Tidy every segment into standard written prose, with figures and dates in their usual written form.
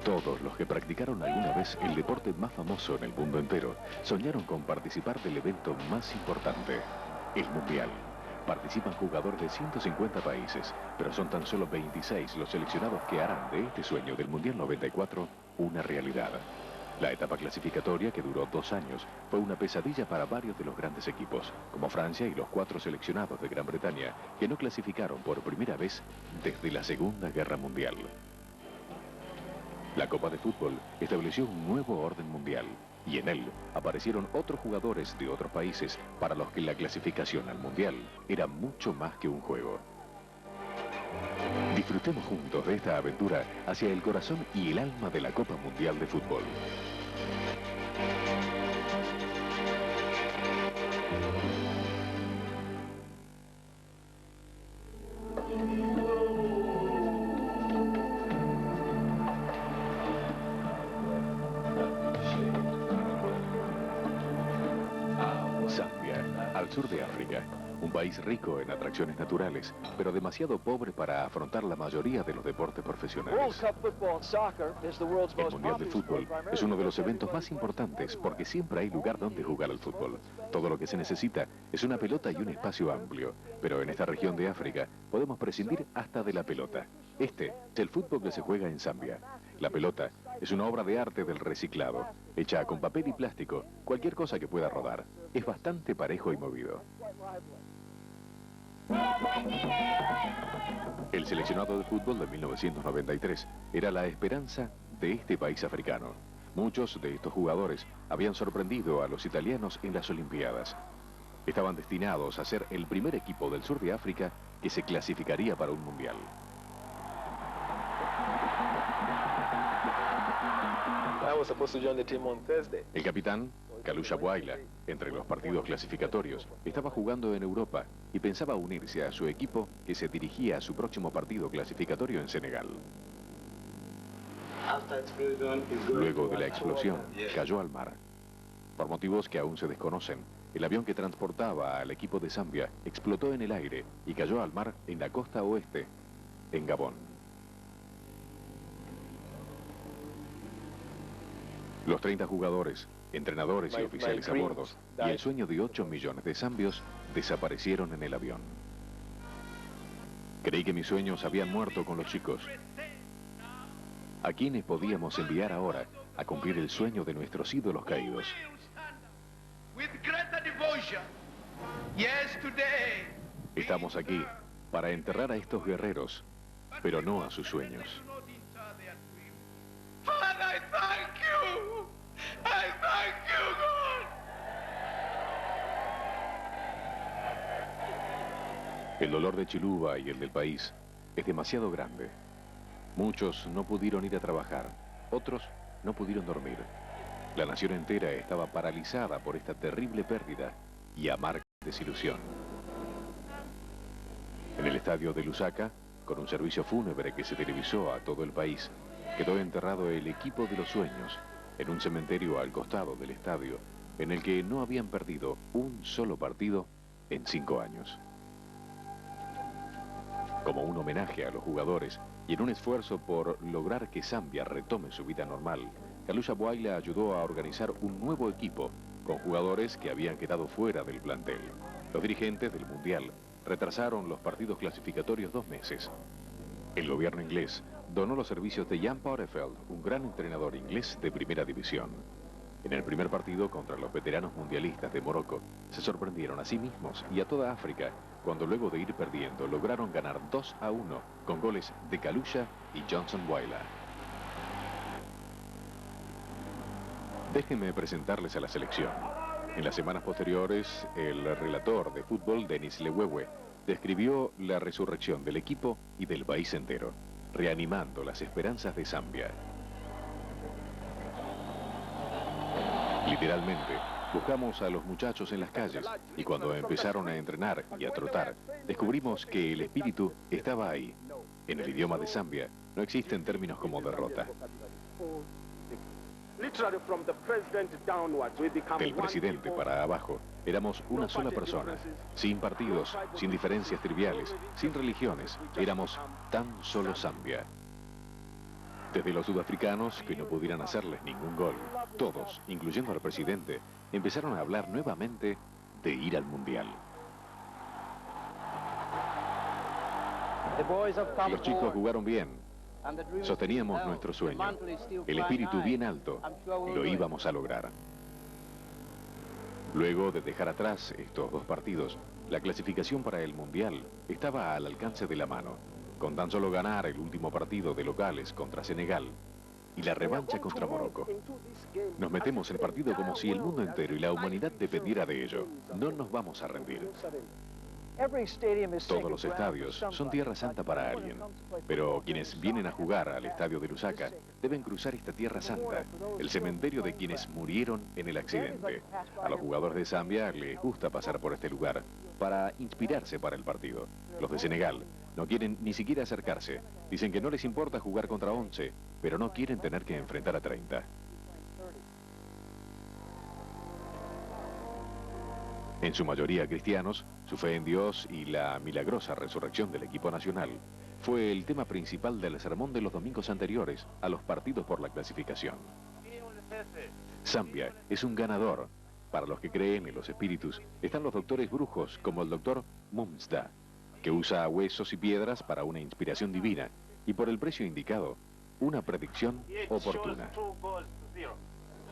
Todos los que practicaron alguna vez el deporte más famoso en el mundo entero soñaron con participar del evento más importante, el Mundial. Participan jugadores de 150 países, pero son tan solo 26 los seleccionados que harán de este sueño del Mundial 94 una realidad. La etapa clasificatoria, que duró 2 años, fue una pesadilla para varios de los grandes equipos, como Francia y los 4 seleccionados de Gran Bretaña, que no clasificaron por primera vez desde la Segunda Guerra Mundial. La Copa de Fútbol estableció un nuevo orden mundial y en él aparecieron otros jugadores de otros países para los que la clasificación al Mundial era mucho más que un juego. Disfrutemos juntos de esta aventura hacia el corazón y el alma de la Copa Mundial de Fútbol. Zambia, al sur de África, un país rico en atracciones naturales, pero demasiado pobre para afrontar la mayoría de los deportes profesionales. El Mundial de Fútbol es uno de los eventos más importantes porque siempre hay lugar donde jugar al fútbol. Todo lo que se necesita es una pelota y un espacio amplio, pero en esta región de África podemos prescindir hasta de la pelota. Este es el fútbol que se juega en Zambia. La pelota es una obra de arte del reciclado, hecha con papel y plástico, cualquier cosa que pueda rodar. Es bastante parejo y movido. El seleccionado de fútbol de 1993 era la esperanza de este país africano. Muchos de estos jugadores habían sorprendido a los italianos en las Olimpiadas. Estaban destinados a ser el primer equipo del sur de África que se clasificaría para un mundial. El capitán, Kalusha Bwalya, entre los partidos clasificatorios, estaba jugando en Europa y pensaba unirse a su equipo que se dirigía a su próximo partido clasificatorio en Senegal. Luego de la explosión, cayó al mar. Por motivos que aún se desconocen, el avión que transportaba al equipo de Zambia explotó en el aire y cayó al mar en la costa oeste, en Gabón. Los 30 jugadores, entrenadores y oficiales a bordo y el sueño de 8 millones de zambios desaparecieron en el avión. Creí que mis sueños habían muerto con los chicos. ¿A quiénes podíamos enviar ahora a cumplir el sueño de nuestros ídolos caídos? Estamos aquí para enterrar a estos guerreros, pero no a sus sueños. El dolor de Chiluba y el del país es demasiado grande. Muchos no pudieron ir a trabajar, otros no pudieron dormir. La nación entera estaba paralizada por esta terrible pérdida y amarga desilusión. En el estadio de Lusaka, con un servicio fúnebre que se televisó a todo el país, quedó enterrado el equipo de los sueños en un cementerio al costado del estadio, en el que no habían perdido un solo partido en 5 años. Como un homenaje a los jugadores y en un esfuerzo por lograr que Zambia retome su vida normal, Kalusha Bwalya ayudó a organizar un nuevo equipo con jugadores que habían quedado fuera del plantel. Los dirigentes del Mundial retrasaron los partidos clasificatorios 2 meses. El gobierno inglés donó los servicios de Jan Porterfield, un gran entrenador inglés de primera división. En el primer partido contra los veteranos mundialistas de Morocco, se sorprendieron a sí mismos y a toda África cuando luego de ir perdiendo lograron ganar 2-1 con goles de Kalusha y Johnson Bwalya. Déjenme presentarles a la selección. En las semanas posteriores, el relator de fútbol, Denis Lewewe, describió la resurrección del equipo y del país entero, reanimando las esperanzas de Zambia. Literalmente, buscamos a los muchachos en las calles y cuando empezaron a entrenar y a trotar, descubrimos que el espíritu estaba ahí. En el idioma de Zambia no existen términos como derrota. Del presidente para abajo, éramos una sola persona, sin partidos, sin diferencias triviales, sin religiones, éramos tan solo Zambia. Desde los sudafricanos, que no pudieran hacerles ningún gol, todos, incluyendo al presidente, empezaron a hablar nuevamente de ir al Mundial. Los chicos jugaron bien, sosteníamos nuestro sueño, el espíritu bien alto, y lo íbamos a lograr. Luego de dejar atrás estos dos partidos, la clasificación para el Mundial estaba al alcance de la mano, con tan solo ganar el último partido de locales contra Senegal y la revancha contra Morocco. Nos metemos el partido como si el mundo entero y la humanidad dependiera de ello. No nos vamos a rendir. Todos los estadios son tierra santa para alguien, pero quienes vienen a jugar al estadio de Lusaka deben cruzar esta tierra santa, el cementerio de quienes murieron en el accidente. A los jugadores de Zambia les gusta pasar por este lugar para inspirarse para el partido. Los de Senegal no quieren ni siquiera acercarse. Dicen que no les importa jugar contra 11, pero no quieren tener que enfrentar a 30. En su mayoría cristianos, su fe en Dios y la milagrosa resurrección del equipo nacional fue el tema principal del sermón de los domingos anteriores a los partidos por la clasificación. Zambia es un ganador. Para los que creen en los espíritus, están los doctores brujos como el doctor Mumsda, que usa huesos y piedras para una inspiración divina y por el precio indicado, una predicción oportuna.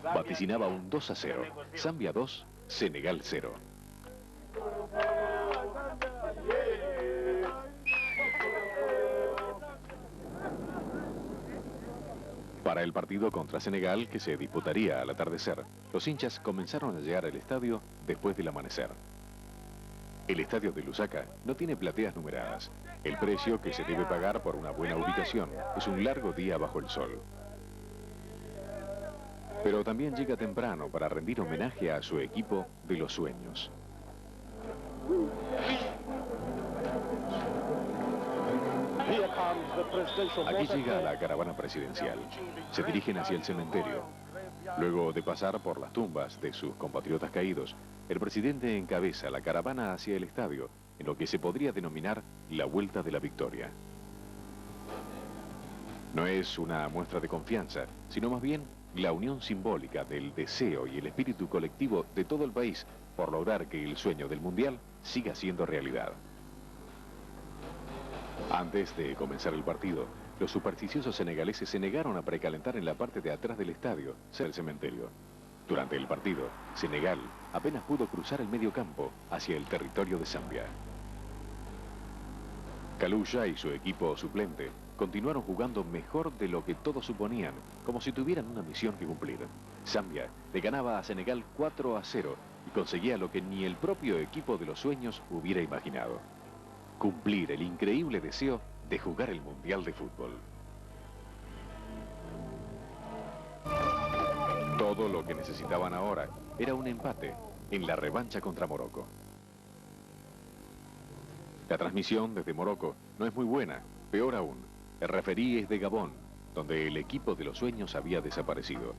Vaticinaba un 2-0, Zambia 2, Senegal 0. Para el partido contra Senegal, que se disputaría al atardecer, los hinchas comenzaron a llegar al estadio después del amanecer. El estadio de Lusaka no tiene plateas numeradas. El precio que se debe pagar por una buena ubicación es un largo día bajo el sol. Pero también llega temprano para rendir homenaje a su equipo de los sueños. Aquí llega la caravana presidencial. Se dirigen hacia el cementerio. Luego de pasar por las tumbas de sus compatriotas caídos, el presidente encabeza la caravana hacia el estadio, en lo que se podría denominar la Vuelta de la Victoria. No es una muestra de confianza, sino más bien la unión simbólica del deseo y el espíritu colectivo de todo el país por lograr que el sueño del Mundial siga siendo realidad. Antes de comenzar el partido, los supersticiosos senegaleses se negaron a precalentar en la parte de atrás del estadio, cerca del cementerio. Durante el partido, Senegal apenas pudo cruzar el medio campo hacia el territorio de Zambia. Kalusha y su equipo suplente continuaron jugando mejor de lo que todos suponían, como si tuvieran una misión que cumplir. Zambia le ganaba a Senegal 4-0 y conseguía lo que ni el propio equipo de los sueños hubiera imaginado: cumplir el increíble deseo de jugar el Mundial de Fútbol. Todo lo que necesitaban ahora era un empate en la revancha contra Morocco. La transmisión desde Morocco no es muy buena, peor aún. El referí es de Gabón, donde el equipo de los sueños había desaparecido.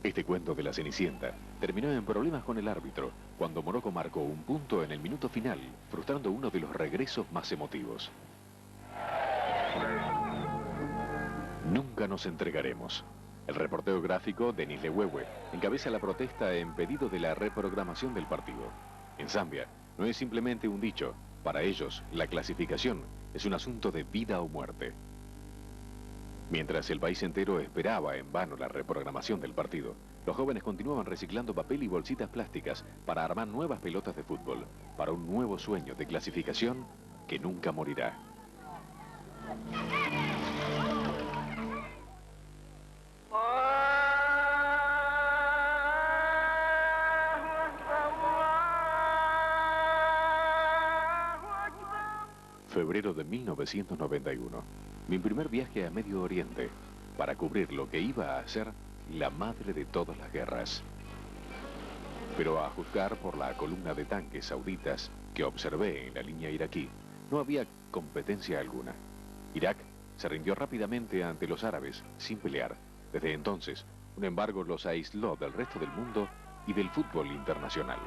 Este cuento de la Cenicienta terminó en problemas con el árbitro cuando Morocco marcó un punto en el minuto final, frustrando uno de los regresos más emotivos. Nunca nos entregaremos. El reportero gráfico, Denis Lewewe, encabeza la protesta en pedido de la reprogramación del partido. En Zambia, no es simplemente un dicho. Para ellos, la clasificación es un asunto de vida o muerte. Mientras el país entero esperaba en vano la reprogramación del partido, los jóvenes continuaban reciclando papel y bolsitas plásticas para armar nuevas pelotas de fútbol, para un nuevo sueño de clasificación que nunca morirá. Febrero de 1991. Mi primer viaje a Medio Oriente para cubrir lo que iba a ser la madre de todas las guerras. Pero a juzgar por la columna de tanques sauditas que observé en la línea iraquí, no había competencia alguna. Irak se rindió rápidamente ante los árabes, sin pelear. Desde entonces, un embargo los aisló del resto del mundo y del fútbol internacional.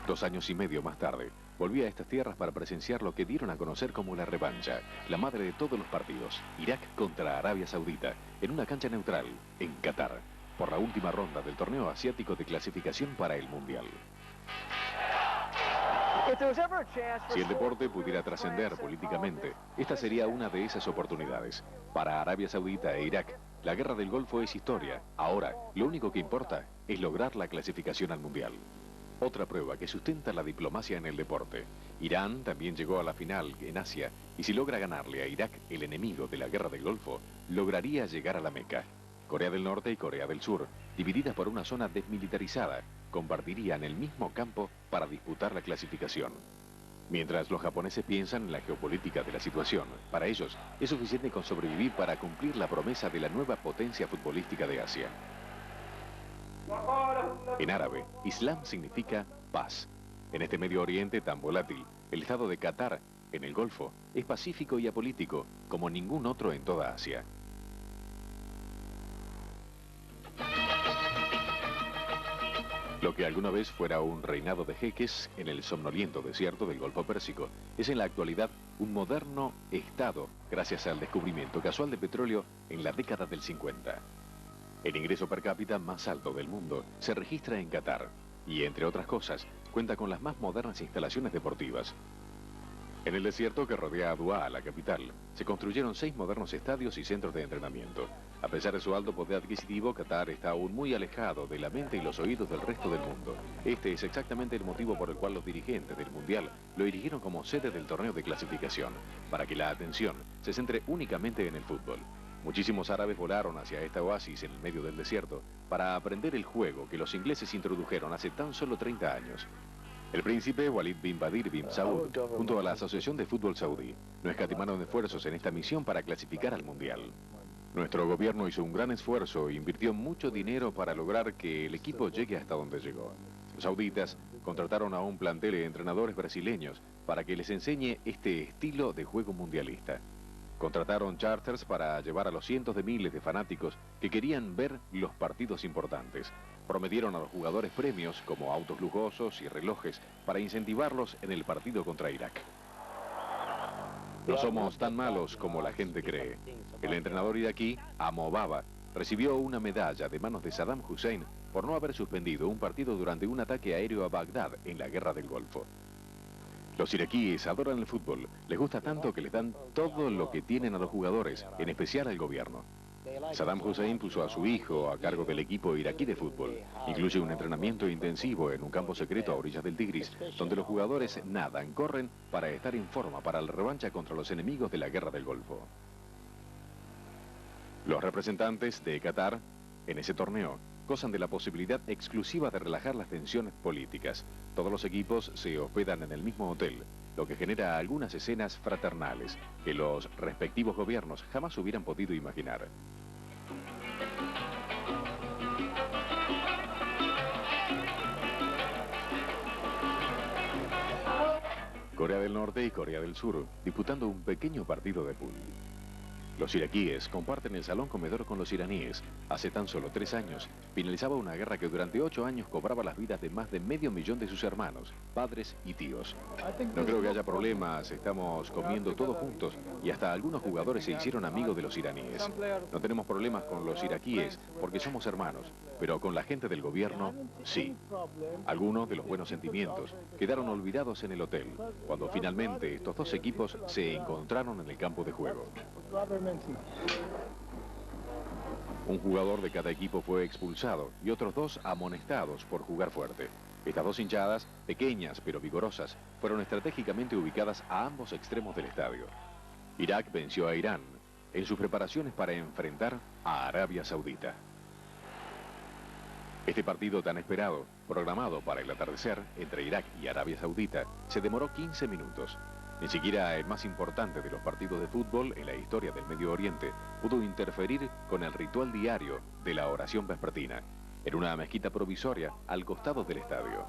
2 años y medio más tarde, volvía a estas tierras para presenciar lo que dieron a conocer como la revancha, la madre de todos los partidos, Irak contra Arabia Saudita, en una cancha neutral, en Qatar, por la última ronda del torneo asiático de clasificación para el Mundial. Si el deporte pudiera trascender políticamente, esta sería una de esas oportunidades. Para Arabia Saudita e Irak, la guerra del Golfo es historia. Ahora, lo único que importa es lograr la clasificación al Mundial. Otra prueba que sustenta la diplomacia en el deporte. Irán también llegó a la final en Asia, y si logra ganarle a Irak, el enemigo de la guerra del Golfo, lograría llegar a la Meca. Corea del Norte y Corea del Sur, divididas por una zona desmilitarizada, compartirían el mismo campo para disputar la clasificación. Mientras los japoneses piensan en la geopolítica de la situación, para ellos es suficiente con sobrevivir para cumplir la promesa de la nueva potencia futbolística de Asia. En árabe, Islam significa paz. En este Medio Oriente tan volátil, el estado de Qatar, en el Golfo, es pacífico y apolítico como ningún otro en toda Asia. Lo que alguna vez fuera un reinado de jeques en el somnoliento desierto del Golfo Pérsico es en la actualidad un moderno estado gracias al descubrimiento casual de petróleo en la década del 50. El ingreso per cápita más alto del mundo se registra en Qatar y, entre otras cosas, cuenta con las más modernas instalaciones deportivas. En el desierto que rodea a Dua, la capital, se construyeron 6 modernos estadios y centros de entrenamiento. A pesar de su alto poder adquisitivo, Qatar está aún muy alejado de la mente y los oídos del resto del mundo. Este es exactamente el motivo por el cual los dirigentes del Mundial lo eligieron como sede del torneo de clasificación, para que la atención se centre únicamente en el fútbol. Muchísimos árabes volaron hacia esta oasis en el medio del desierto para aprender el juego que los ingleses introdujeron hace tan solo 30 años. El príncipe Walid bin Badir bin Saud, junto a la Asociación de Fútbol Saudí, no escatimaron esfuerzos en esta misión para clasificar al Mundial. Nuestro gobierno hizo un gran esfuerzo e invirtió mucho dinero para lograr que el equipo llegue hasta donde llegó. Los sauditas contrataron a un plantel de entrenadores brasileños para que les enseñe este estilo de juego mundialista. Contrataron charters para llevar a los cientos de miles de fanáticos que querían ver los partidos importantes. Prometieron a los jugadores premios como autos lujosos y relojes para incentivarlos en el partido contra Irak. No somos tan malos como la gente cree. El entrenador iraquí, Amo Baba, recibió una medalla de manos de Saddam Hussein por no haber suspendido un partido durante un ataque aéreo a Bagdad en la Guerra del Golfo. Los iraquíes adoran el fútbol, les gusta tanto que les dan todo lo que tienen a los jugadores, en especial al gobierno. Saddam Hussein puso a su hijo a cargo del equipo iraquí de fútbol. Incluye un entrenamiento intensivo en un campo secreto a orillas del Tigris, donde los jugadores nadan, corren para estar en forma para la revancha contra los enemigos de la Guerra del Golfo. Los representantes de Qatar, en ese torneo, gozan de la posibilidad exclusiva de relajar las tensiones políticas. Todos los equipos se hospedan en el mismo hotel, lo que genera algunas escenas fraternales que los respectivos gobiernos jamás hubieran podido imaginar. Corea del Norte y Corea del Sur disputando un pequeño partido de pool. Los iraquíes comparten el salón comedor con los iraníes. Hace tan solo 3 años, finalizaba una guerra que durante 8 años cobraba las vidas de más de 500.000 de sus hermanos, padres y tíos. No creo que haya problemas, estamos comiendo todos juntos y hasta algunos jugadores se hicieron amigos de los iraníes. No tenemos problemas con los iraquíes porque somos hermanos, pero con la gente del gobierno, sí. Algunos de los buenos sentimientos quedaron olvidados en el hotel, cuando finalmente estos dos equipos se encontraron en el campo de juego. Un jugador de cada equipo fue expulsado y otros 2 amonestados por jugar fuerte. Estas 2 hinchadas, pequeñas pero vigorosas, fueron estratégicamente ubicadas a ambos extremos del estadio. Irak venció a Irán en sus preparaciones para enfrentar a Arabia Saudita. Este partido tan esperado, programado para el atardecer entre Irak y Arabia Saudita, se demoró 15 minutos. Ni siquiera el más importante de los partidos de fútbol en la historia del Medio Oriente pudo interferir con el ritual diario de la oración vespertina, en una mezquita provisoria al costado del estadio.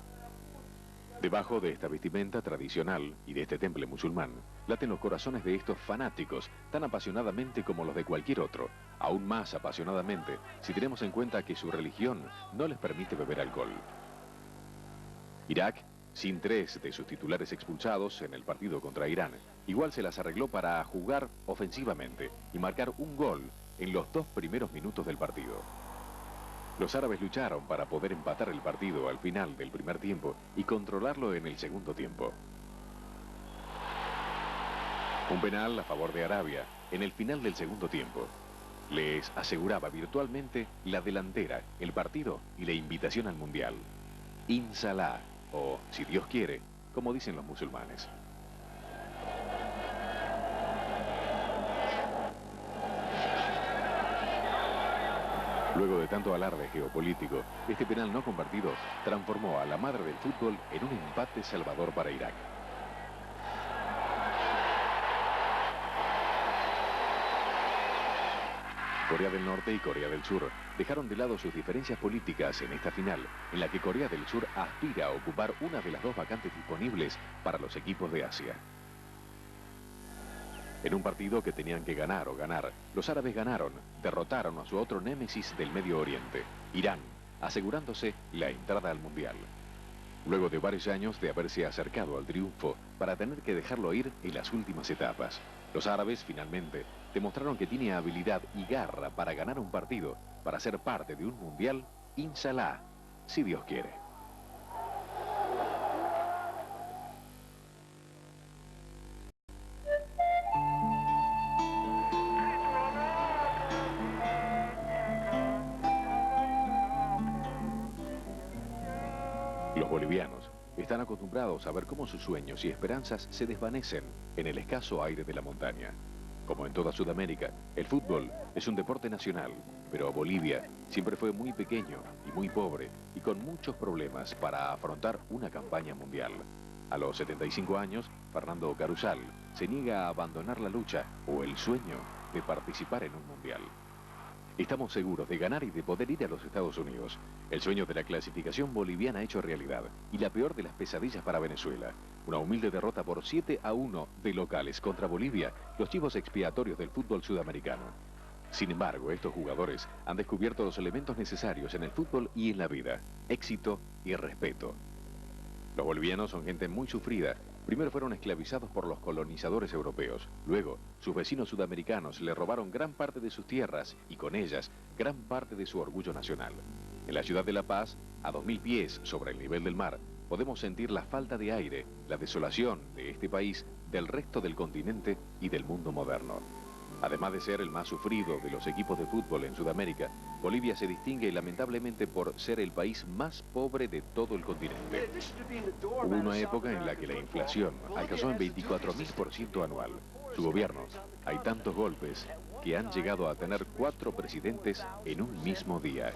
Debajo de esta vestimenta tradicional y de este temple musulmán, laten los corazones de estos fanáticos tan apasionadamente como los de cualquier otro, aún más apasionadamente si tenemos en cuenta que su religión no les permite beber alcohol. Irak Sin 3 de sus titulares expulsados en el partido contra Irán, igual se las arregló para jugar ofensivamente y marcar un gol en los 2 primeros minutos del partido. Los árabes lucharon para poder empatar el partido al final del primer tiempo y controlarlo en el segundo tiempo. Un penal a favor de Arabia en el final del segundo tiempo les aseguraba virtualmente la delantera, el partido y la invitación al Mundial. Inshallah, o si Dios quiere, como dicen los musulmanes. Luego de tanto alarde geopolítico, este penal no convertido transformó a la madre del fútbol en un empate salvador para Irak. Corea del Norte y Corea del Sur dejaron de lado sus diferencias políticas en esta final, en la que Corea del Sur aspira a ocupar una de las 2 vacantes disponibles para los equipos de Asia. En un partido que tenían que ganar o ganar, los árabes ganaron, derrotaron a su otro némesis del Medio Oriente, Irán, asegurándose la entrada al Mundial. Luego de varios años de haberse acercado al triunfo para tener que dejarlo ir en las últimas etapas, los árabes finalmente demostraron que tiene habilidad y garra para ganar un partido, para ser parte de un Mundial, inshallah, si Dios quiere. Los bolivianos están acostumbrados a ver cómo sus sueños y esperanzas se desvanecen en el escaso aire de la montaña. Como en toda Sudamérica, el fútbol es un deporte nacional, pero Bolivia siempre fue muy pequeño y muy pobre y con muchos problemas para afrontar una campaña mundial. A los 75 años, Fernando Carusal se niega a abandonar la lucha o el sueño de participar en un mundial. Estamos seguros de ganar y de poder ir a los Estados Unidos. El sueño de la clasificación boliviana hecho realidad. Y la peor de las pesadillas para Venezuela. Una humilde derrota por 7-1 de locales contra Bolivia, los chivos expiatorios del fútbol sudamericano. Sin embargo, estos jugadores han descubierto los elementos necesarios en el fútbol y en la vida. Éxito y respeto. Los bolivianos son gente muy sufrida. Primero fueron esclavizados por los colonizadores europeos. Luego, sus vecinos sudamericanos le robaron gran parte de sus tierras y con ellas, gran parte de su orgullo nacional. En la ciudad de La Paz, a 2000 pies sobre el nivel del mar, podemos sentir la falta de aire, la desolación de este país, del resto del continente y del mundo moderno. Además de ser el más sufrido de los equipos de fútbol en Sudamérica, Bolivia se distingue lamentablemente por ser el país más pobre de todo el continente. Hubo una época en la que la inflación alcanzó en 24.000% anual. Su gobierno, hay tantos golpes que han llegado a tener 4 presidentes en un mismo día.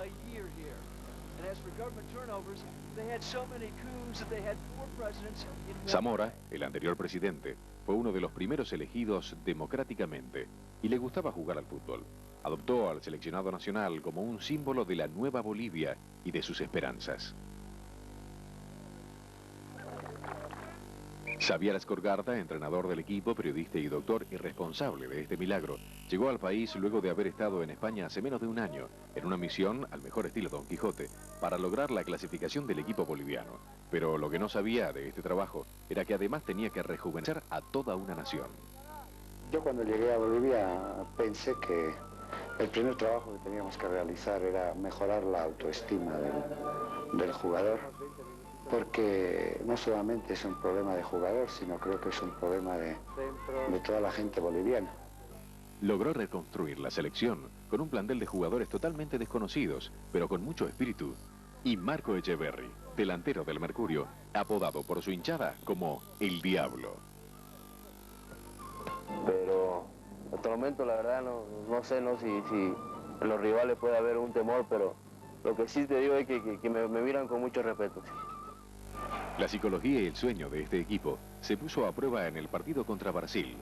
Zamora, el anterior presidente, fue uno de los primeros elegidos democráticamente y le gustaba jugar al fútbol. Adoptó al seleccionado nacional como un símbolo de la nueva Bolivia y de sus esperanzas. Xavier Ascorgarta, entrenador del equipo, periodista y doctor y responsable de este milagro, llegó al país luego de haber estado en España hace menos de un año, en una misión, al mejor estilo Don Quijote, para lograr la clasificación del equipo boliviano. Pero lo que no sabía de este trabajo era que además tenía que rejuvenecer a toda una nación. Yo cuando llegué a Bolivia pensé que el primer trabajo que teníamos que realizar era mejorar la autoestima del jugador, porque no solamente es un problema de jugador, sino creo que es un problema de toda la gente boliviana. Logró reconstruir la selección con un plantel de jugadores totalmente desconocidos, pero con mucho espíritu. Y Marco Echeverri, delantero del Mercurio, apodado por su hinchada como El Diablo. Pero hasta el momento la verdad no sé si en los rivales puede haber un temor, pero lo que sí te digo es que me miran con mucho respeto. La psicología y el sueño de este equipo se puso a prueba en el partido contra Brasil,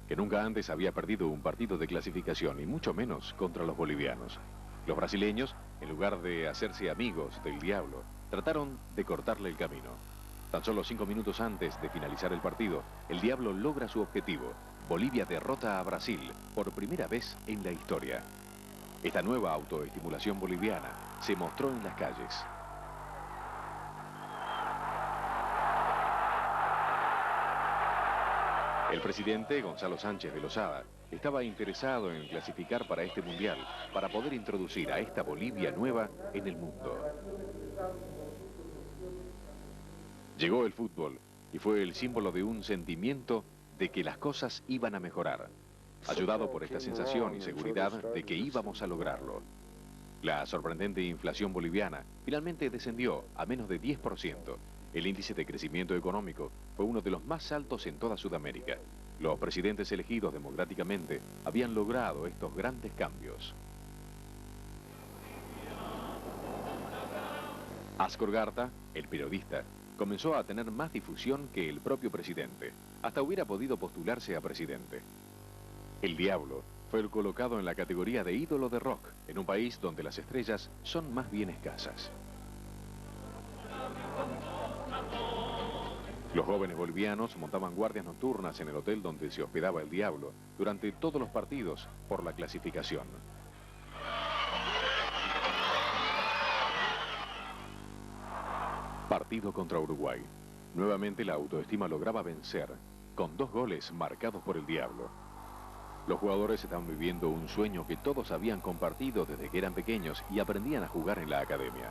que nunca antes había perdido un partido de clasificación y mucho menos contra los bolivianos. Los brasileños, en lugar de hacerse amigos del Diablo, trataron de cortarle el camino. Tan solo 5 minutos antes de finalizar el partido, el Diablo logra su objetivo. Bolivia derrota a Brasil por primera vez en la historia. Esta nueva autoestimulación boliviana se mostró en las calles. El presidente Gonzalo Sánchez de Lozada estaba interesado en clasificar para este mundial, para poder introducir a esta Bolivia nueva en el mundo. Llegó el fútbol y fue el símbolo de un sentimiento de que las cosas iban a mejorar, ayudado por esta sensación y seguridad de que íbamos a lograrlo. La sorprendente inflación boliviana finalmente descendió a menos de 10%. El índice de crecimiento económico fue uno de los más altos en toda Sudamérica. Los presidentes elegidos democráticamente habían logrado estos grandes cambios. Ascor Garta, el periodista, comenzó a tener más difusión que el propio presidente. Hasta hubiera podido postularse a presidente. El Diablo fue colocado en la categoría de ídolo de rock, en un país donde las estrellas son más bien escasas. Los jóvenes bolivianos montaban guardias nocturnas en el hotel donde se hospedaba el Diablo durante todos los partidos por la clasificación. Partido contra Uruguay. Nuevamente la autoestima lograba vencer, con 2 goles marcados por el Diablo. Los jugadores estaban viviendo un sueño que todos habían compartido desde que eran pequeños y aprendían a jugar en la academia.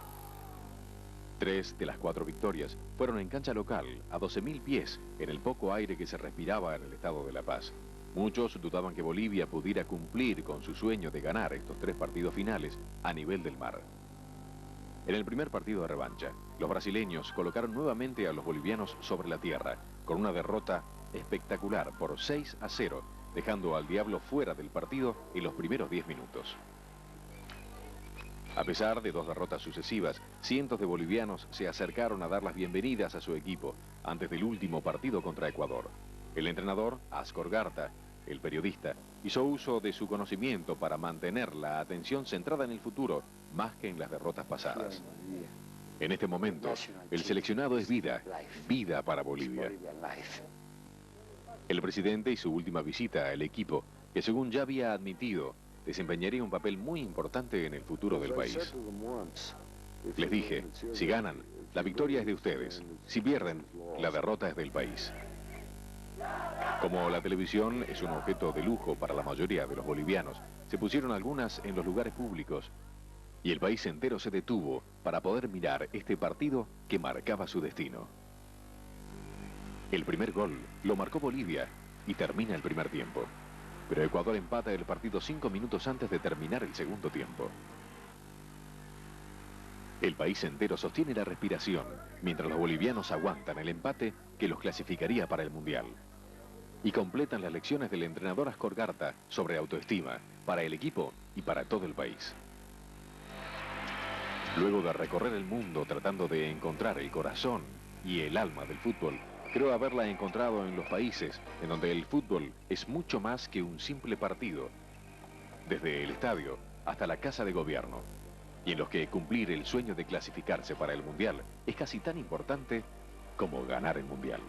3 de las 4 victorias fueron en cancha local, a 12.000 pies, en el poco aire que se respiraba en el estado de La Paz. Muchos dudaban que Bolivia pudiera cumplir con su sueño de ganar estos 3 partidos finales a nivel del mar. En el primer partido de revancha, los brasileños colocaron nuevamente a los bolivianos sobre la tierra, con una derrota espectacular por 6-0, dejando al Diablo fuera del partido en los primeros 10 minutos. A pesar de 2 derrotas sucesivas, cientos de bolivianos se acercaron a dar las bienvenidas a su equipo antes del último partido contra Ecuador. El entrenador, Ascor Garta, el periodista, hizo uso de su conocimiento para mantener la atención centrada en el futuro, más que en las derrotas pasadas. En este momento, el seleccionado es vida, vida para Bolivia. El presidente y su última visita al equipo, que según ya había admitido, desempeñaría un papel muy importante en el futuro del país. Les dije, si ganan, la victoria es de ustedes. Si pierden, la derrota es del país. Como la televisión es un objeto de lujo para la mayoría de los bolivianos, se pusieron algunas en los lugares públicos y el país entero se detuvo para poder mirar este partido que marcaba su destino. El primer gol lo marcó Bolivia y termina el primer tiempo. Pero Ecuador empata el partido 5 minutos antes de terminar el segundo tiempo. El país entero sostiene la respiración mientras los bolivianos aguantan el empate que los clasificaría para el Mundial. Y completan las lecciones del entrenador Ascor Garta sobre autoestima para el equipo y para todo el país. Luego de recorrer el mundo tratando de encontrar el corazón y el alma del fútbol, creo haberla encontrado en los países en donde el fútbol es mucho más que un simple partido, desde el estadio hasta la casa de gobierno, y en los que cumplir el sueño de clasificarse para el Mundial es casi tan importante como ganar el Mundial.